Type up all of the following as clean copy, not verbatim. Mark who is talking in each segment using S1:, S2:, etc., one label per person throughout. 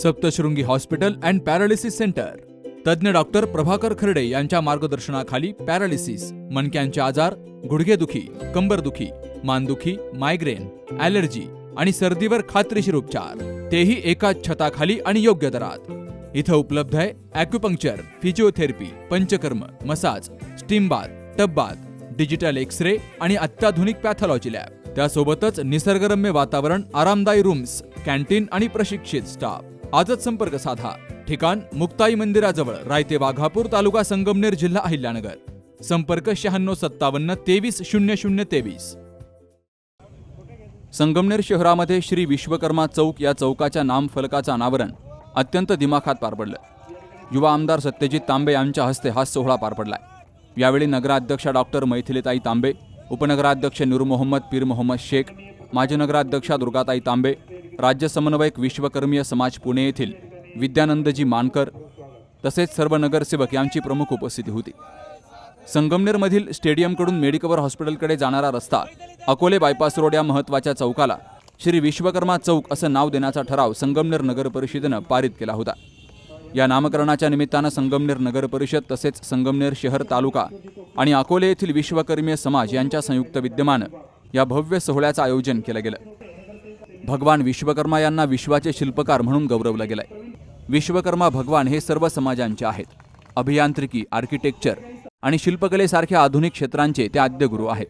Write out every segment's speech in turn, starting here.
S1: Saptashrungi hospital and paralysis centre. तज्ज्ञ doctor Prabhakar खर्डे यांच्या मार्गदर्शनाखाली पॅरालिसिस, मणक्यांचे आजार, गुडघेदुखी, कंबरदुखी, मानदुखी, मायग्रेन, ॲलर्जी आणि सर्दीवर खात्रीशीर उपचार, तेही एकाच छताखाली आणि योग्य दरात. इथं उपलब्ध आहे acupuncture, physiotherapy, panchakarma, massage, steam bath, tub bath, digital X ray आणि अत्याधुनिक पॅथॉलॉजी लॅब. त्यासोबतच निसर्गरम्य वातावरण, आरामदायी रूम्स, कॅन्टीन आणि प्रशिक्षित स्टाफ. आजच संपर्क साधा. ठिकाण मुक्ताई मंदिराजवळ, रायते वाघापूर, तालुका संगमनेर, जिल्हा अहिल्यानगर. संपर्क 9657 230023. संगमनेर शहरामध्ये श्री विश्वकर्मा चौक या चौकाच्या नामफलकाचं अनावरण अत्यंत दिमाखात पार पडलं. युवा आमदार सत्यजित तांबे यांच्या हस्ते हा सोहळा पार पडलाय. यावेळी नगराध्यक्षा डॉक्टर मैथिलीताई तांबे, उपनगराध्यक्ष नूर मोहम्मद पीर मोहम्मद शेख, माजी नगराध्यक्षा दुर्गाताई तांबे, राज्य समन्वयक विश्वकर्मीय समाज पुणे येथील विद्यानंदजी मानकर तसेच सर्व नगरसेवक यांची प्रमुख उपस्थिती होती. संगमनेरमधील स्टेडियमकडून मेडिकवर हॉस्पिटलकडे जाणारा रस्ता, अकोले बायपास रोड या महत्त्वाच्या चौकाला श्री विश्वकर्मा चौक असं नाव देण्याचा ठराव संगमनेर नगर परिषदेनं पारित केला होता. या नामकरणाच्या निमित्तानं संगमनेर नगर परिषद तसेच संगमनेर शहर, तालुका आणि अकोले येथील विश्वकर्मीय समाज यांच्या संयुक्त विद्यमानं या भव्य सोहळ्याचं आयोजन केलं गेलं. भगवान विश्वकर्मा यांना विश्वाचे शिल्पकार म्हणून गौरवलं गेलंय. विश्वकर्मा भगवान हे सर्व समाजांचे आहेत. अभियांत्रिकी, आर्किटेक्चर आणि शिल्पकलेसारख्या आधुनिक क्षेत्रांचे ते आद्यगुरू आहेत.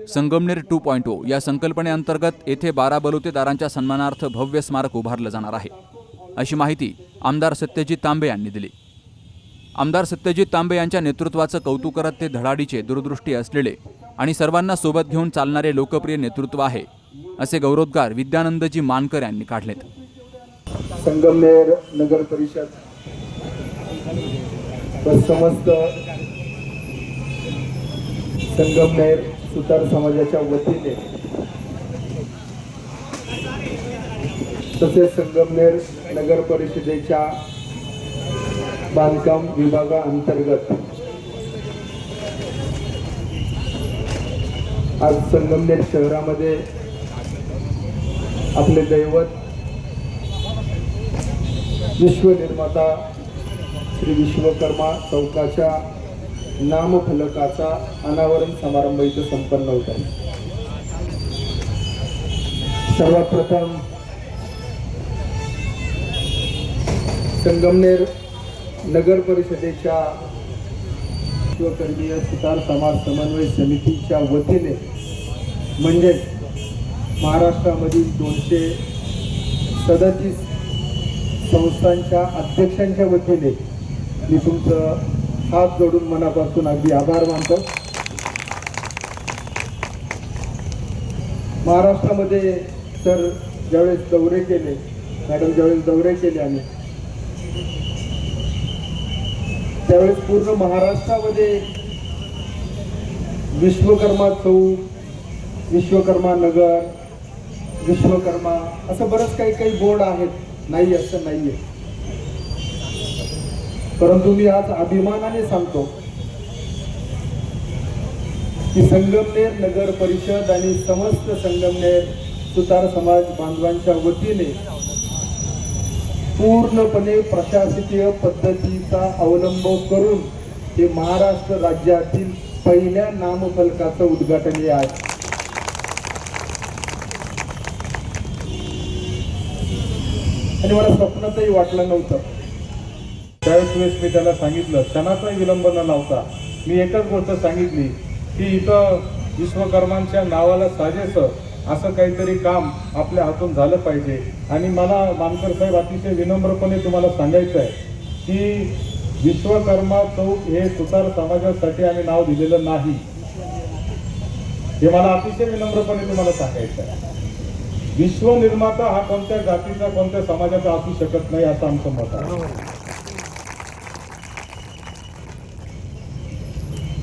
S1: संगमनेर 2.0 या संकल्पनेअंतर्गत येथे 12 बलुतेदारांच्या सन्मानार्थ भव्य स्मारक उभारलं जाणार आहे, अशी माहिती आमदार सत्यजित तांबे यांनी दिली. आमदार सत्यजित तांबे यांच्या नेतृत्वाचं कौतुक करत ते धडाडीचे, दूरदृष्टी असलेले आणि सर्वांना सोबत घेऊन चालणारे लोकप्रिय नेतृत्व आहे, असे गौरवोद्गार विद्यानंदजी मानकर यांनी काढलेत.
S2: संगमनेर नगर परिषद व समस्त संगमनेर सुतार समाजाच्या वतीने तसेच संगमनेर नगर परिषदेच्या बांधकाम विभागाअंतर्गत आज संगमनेर शहरामध्ये आपले दैवत विश्वनिर्माता श्री विश्वकर्मा चौकाच्या नामफलकाचा अनावरण समारंभ इथे संपन्न होत आहे. सर्वात प्रथम संगमनेर नगर परिषदेच्या विश्वकर्मीय सुतार समाज समन्वय समितीच्या वतीने म्हणजे महाराष्ट्रामधील 237 संस्थांच्या अध्यक्षांच्या वतीने मी तुमचं हात जोडून मनापासून अगदी आभार मानतो. महाराष्ट्रामध्ये तर ज्यावेळेस दौरे केले, मॅडम ज्यावेळेस दौरे केले आम्ही, त्यावेळेस पूर्ण महाराष्ट्रामध्ये विश्वकर्मा चौक, विश्वकर्मा नगर, विश्वकर्मा असं बरंच काही बोर्ड आहेत. नाही असं नाहीये, परंतु मी आज अभिमानाने सांगतो की संगमनेर नगर परिषद आणि समस्त संगमनेर सुतार समाज बांधवांच्या वतीने पूर्णपणे प्रशासकीय पद्धतीचा अवलंब करून हे महाराष्ट्र राज्यातील पहिल्या नामफलकाचं उद्घाटन हे आहे. आणि मला स्वप्नातही वाटलं नव्हतं. त्यावेळेस मी त्याला सांगितलं, क्षणाचाही विलंब न लावता मी एकच गोष्ट सांगितली की इथं विश्वकर्मांच्या नावाला साजेस असं काहीतरी काम आपल्या हातून झालं पाहिजे. आणि मला मानकर साहेब अतिशय विनम्रपणे तुम्हाला सांगायचं आहे की विश्वकर्मा चौक हे सुतार समाजासाठी आम्ही नाव दिलेलं नाही, हे मला अतिशय विनम्रपणे तुम्हाला सांगायचं आहे. विश्वनिर्माता हा कोणत्या जातीचा, कोणत्या समाजाचा असू शकत नाही, असं आमचं मत आहे.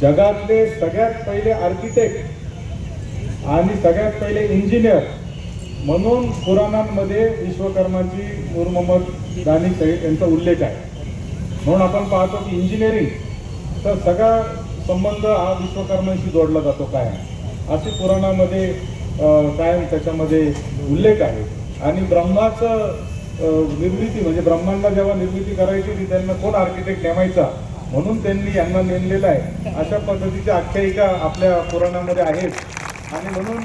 S2: जगातले सगळ्यात पहिले आर्किटेक्ट आणि सगळ्यात पहिले इंजिनियर म्हणून पुराणांमध्ये विश्वकर्माची नूर मोहम्मद दानी सईद यांचा उल्लेख आहे. म्हणून आपण पाहतो की इंजिनिअरिंग तर सगळा संबंध हा विश्वकर्मांशी जोडला जातो काय, असे पुराणामध्ये कायम त्याच्यामध्ये उल्लेख आहे. आणि ब्रह्माचं निर्मिती म्हणजे ब्रह्मांड जेव्हा निर्मिती करायची ती त्यांना कोण आर्किटेक्ट नेमायचा म्हणून त्यांनी यांना नेमलेलं आहे. अशा पद्धतीच्या आख्यायिका आपल्या पुराणामध्ये आहेत. आणि म्हणून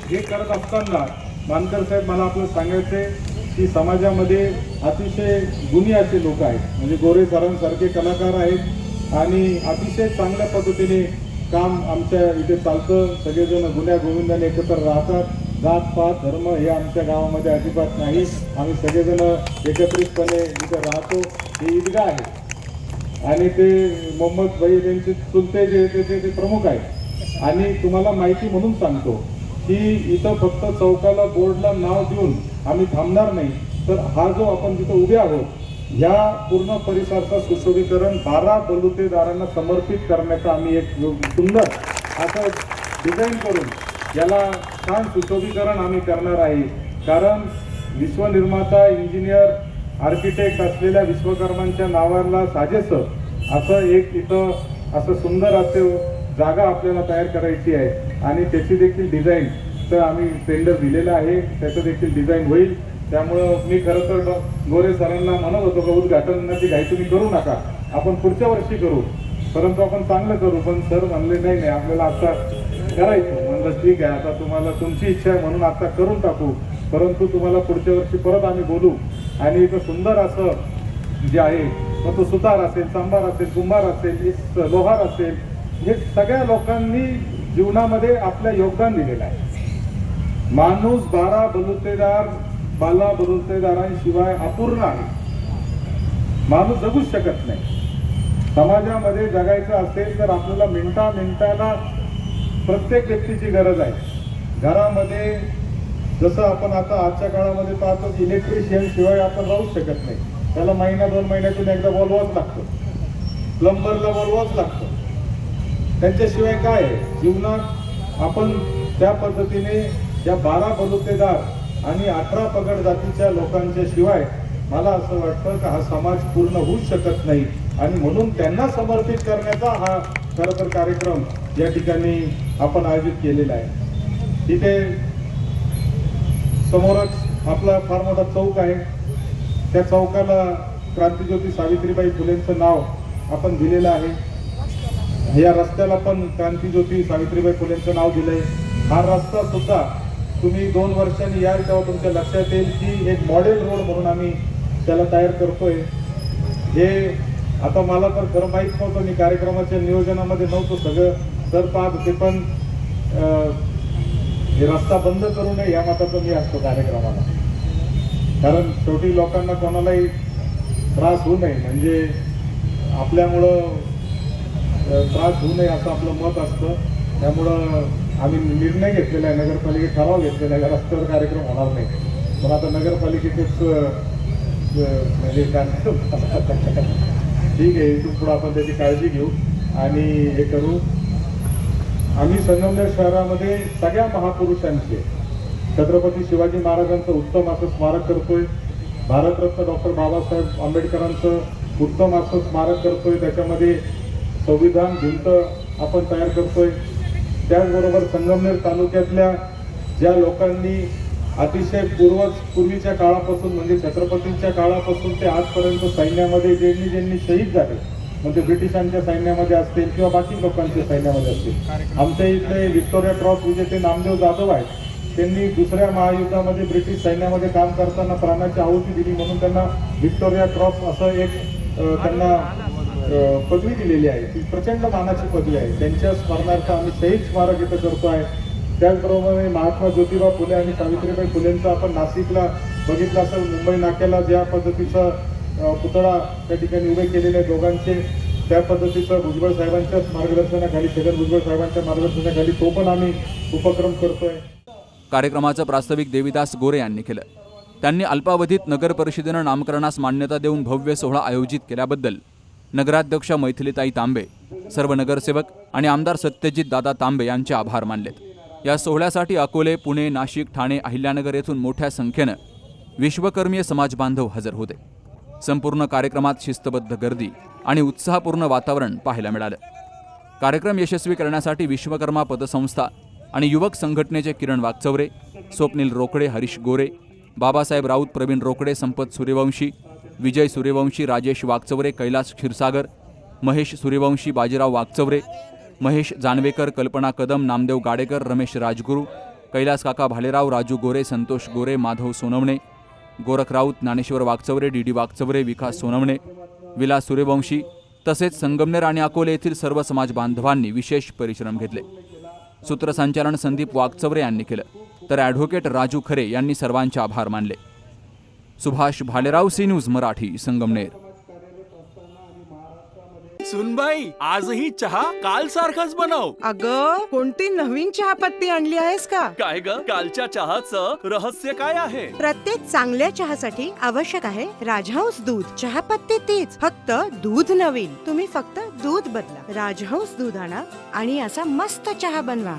S2: हे करत असताना मानकर साहेब मला आपलं सांगायचं आहे की समाजामध्ये अतिशय गुणी असे लोक आहेत, म्हणजे गोरे सरांसारखे कलाकार आहेत आणि अतिशय चांगल्या पद्धतीने काम आमच्या इथे चालतं. सगळेजण गुण्या गोविंदाने एकत्र राहतात. जात पात धर्म हे आमच्या गावामध्ये अजिबात नाही. आम्ही सगळेजण एकत्रितपणे इथे राहतो. हे ईदगाह आहे आणि ते मोहम्मद भाई त्यांचे चुलते जे ते प्रमुख आहेत. आणि तुम्हाला माहिती म्हणून सांगतो की इथं फक्त चौकाला बोर्डला नाव देऊन आम्ही थांबणार नाही, तर हा जो आपण तिथं उभे आहोत या पूर्ण परिसराचं सुशोभीकरण 12 बलुतेदारांना समर्पित करण्याचं आम्ही एक सुंदर असं डिझाईन करून याला छान सुशोभीकरण आम्ही करणार आहे. कारण विश्वनिर्माता इंजिनियर आर्किटेक्ट असलेल्या विश्वकर्मांच्या नावाला साजेसं असं एक इथं असं सुंदर असं जागा आपल्याला तयार करायची आहे आणि त्याची देखील डिझाईन तर आम्ही टेंडर दिलेलं आहे. त्याचं देखील डिझाईन होईल. त्यामुळं मी खरं तर गोरे सरांना म्हणत होतो का उद्घाटनाची घाई तुम्ही करू नका, आपण पुढच्या वर्षी करू, परंतु आपण चांगलं करू. पण सर म्हणले नाही आपल्याला आता करायचं. म्हणलं ठीक आहे, आता तुम्हाला तुमची इच्छा आहे म्हणून आता करून टाकू, परंतु तुम्हाला पुढच्या वर्षी परत आम्ही बोलू. आणि इथं सुंदर असं जे आहे मग तो सुतार असेल, सांबार असेल, कुंभार असेल, लोहार असेल, हे सगळ्या लोकांनी जीवनामध्ये आपलं योगदान दिलेलं आहे. माणूस 12 बलुतेदारांशिवाय अपूर्ण आहे. माणूस जगूच शकत नाही. समाजामध्ये जगायचं असेल तर आपल्याला मिनिटाला प्रत्येक व्यक्तीची गरज आहे. घरामध्ये जसं आपण आता आजच्या काळामध्ये पाहतो की इलेक्ट्रिशियन शिवाय आपण राहूच शकत नाही. त्याला महिना 2 महिन्यातून एकदा बोलवाच लागतं, प्लंबरला बोलवाच लागतं. त्यांच्याशिवाय काय आहे जीवनात. आपण त्या पद्धतीने या 12 बलुतेदार आणि 18 पगड जातीच्या लोकांच्या शिवाय मला असं वाटतं की हा समाज पूर्ण होऊच शकत नाही. आणि म्हणून त्यांना समर्पित करण्याचा हा खरं तर कार्यक्रम या ठिकाणी आपण आयोजित केलेला आहे. तिथे समोरच आपला फार मोठा चौक आहे. त्या चौकाला क्रांतिज्योती सावित्रीबाई फुलेंचं नाव आपण दिलेलं आहे. या रस्त्याला पण क्रांतिज्योती सावित्रीबाई फुलेंचं नाव दिलंय. हा रस्ता सुद्धा तुम्ही 2 वर्षांनी याल तेव्हा तुमच्या लक्षात येईल की एक मॉडेल रोड म्हणून आम्ही त्याला तयार करतोय. हे आता मला तर खरं माहीत नव्हतं, मी कार्यक्रमाच्या नियोजनामध्ये नव्हतो, सगळं सर पाहत होते. पण हे रस्ता बंद करू नये या मताचा मी असतो कार्यक्रमाला. कारण शेवटी लोकांना कोणालाही त्रास होऊ नये, म्हणजे आपल्यामुळं त्रास होऊ नये असं आपलं मत असतं. त्यामुळं आम्ही निर्णय घेतलेला आहे, नगरपालिकेत ठराव घेतलेला आहे, रस्त्यावर कार्यक्रम होणार नाही. पण आता नगरपालिकेचेच म्हणजे ठीक आहे, इथून पुढं आपण त्याची काळजी घेऊ आणि हे करू. आम्ही संगमनेर शहरामध्ये सगळ्या महापुरुषांचे छत्रपती शिवाजी महाराजांचं उत्तम असं स्मारक करतोय. भारतरत्न डॉक्टर बाबासाहेब आंबेडकरांचं उत्तम असं स्मारक करतोय. त्याच्यामध्ये संविधान भिंत आपण तयार करतोय. त्याचबरोबर संगमनेर तालुक्यातल्या ज्या लोकांनी अतिशय पूर्वीच्या काळापासून म्हणजे छत्रपतींच्या काळापासून ते आजपर्यंत सैन्यामध्ये ज्यांनी शहीद झाले, म्हणजे ब्रिटिशांच्या सैन्यामध्ये असतील किंवा बाकी लोकांच्या सैन्यामध्ये असतील. आमच्या इथले व्हिक्टोरिया क्रॉस विजेते नामदेव जाधव आहेत. त्यांनी दुसऱ्या महायुद्धामध्ये ब्रिटिश सैन्यामध्ये काम करताना प्राणाची आहुती दिली म्हणून त्यांना व्हिक्टोरिया क्रॉस असं एक त्यांना पदवी दिलेली आहे. ती प्रचंड मानाची पदवी आहे. त्यांच्या स्मरणार्थ आम्ही शहीद स्मारक इथं करतो आहे. त्याचबरोबर महात्मा ज्योतिबा फुले आणि सावित्रीबाई फुलेंचं आपण नाशिकला बघितलं असेल, मुंबई नाक्याला ज्या पद्धतीचा पुतळा त्या ठिकाणी उभे केलेले दोघांचे, त्या पद्धतीचं भुजबळ साहेबांच्या मार्गदर्शनाखाली, छगन भुजबळ साहेबांच्या मार्गदर्शनाखाली तो पण आम्ही उपक्रम करतोय.
S1: कार्यक्रमाचं प्रास्ताविक देविदास गोरे यांनी केलं. त्यांनी अल्पावधीत नगर परिषदेनं नामकरणास मान्यता देऊन भव्य सोहळा आयोजित केल्याबद्दल नगराध्यक्षा मैथिलीताई तांबे, सर्व नगरसेवक आणि आमदार सत्यजित दादा तांबे यांचे आभार मानलेत. या सोहळ्यासाठी अकोले, पुणे, नाशिक, ठाणे, अहिल्यानगर येथून मोठ्या संख्येनं विश्वकर्मीय समाज बांधव हजर होते. संपूर्ण कार्यक्रमात शिस्तबद्ध गर्दी आणि उत्साहपूर्ण वातावरण पाहायला मिळालं. कार्यक्रम यशस्वी करण्यासाठी विश्वकर्मा पतसंस्था आणि युवक संघटनेचे किरण वागचौरे, स्वप्नील रोकडे, हरीश गोरे, बाबासाहेब राऊत, प्रवीण रोकडे, संपत सूर्यवंशी, विजय सूर्यवंशी, राजेश वागचवरे, कैलास क्षीरसागर, महेश सूर्यवंशी, बाजीराव वागचवरे, महेश जानवेकर, कल्पना कदम, नामदेव गाडेकर, रमेश राजगुरू, कैलास काका भालेराव, राजू गोरे, संतोष गोरे, माधव सोनवणे, गोरख राऊत, ज्ञानेश्वर वागचवरे, डी वागचवरे, विकास सोनवणे, विलास सूर्यवंशी तसेच संगमनेर आणि अकोले येथील सर्व समाज बांधवांनी विशेष परिश्रम घेतले. सूत्रसंचालन संदीप वागचवरे यांनी केलं, तर ॲडव्होकेट राजू खरे यांनी सर्वांचे आभार मानले. Subhash Bhalerao, C news Marathi, Sangamner.
S3: सुनबाई, आजही चहा काल सारखाच बनव.
S4: अगं, कोणती नवीन चहापत्ती आणली आहेस का?
S3: काय ग, कालच्या चहाचं रहस्य काय आहे?
S5: प्रत्येक चांगल्या चहासाठी आवश्यक आहे राजहंस दूध. चहापत्ती तीच, फक्त दूध नवीन. तुम्ही फक्त दूध बदला. राजहंस दूध आणा आणि असा मस्त चहा बनवा.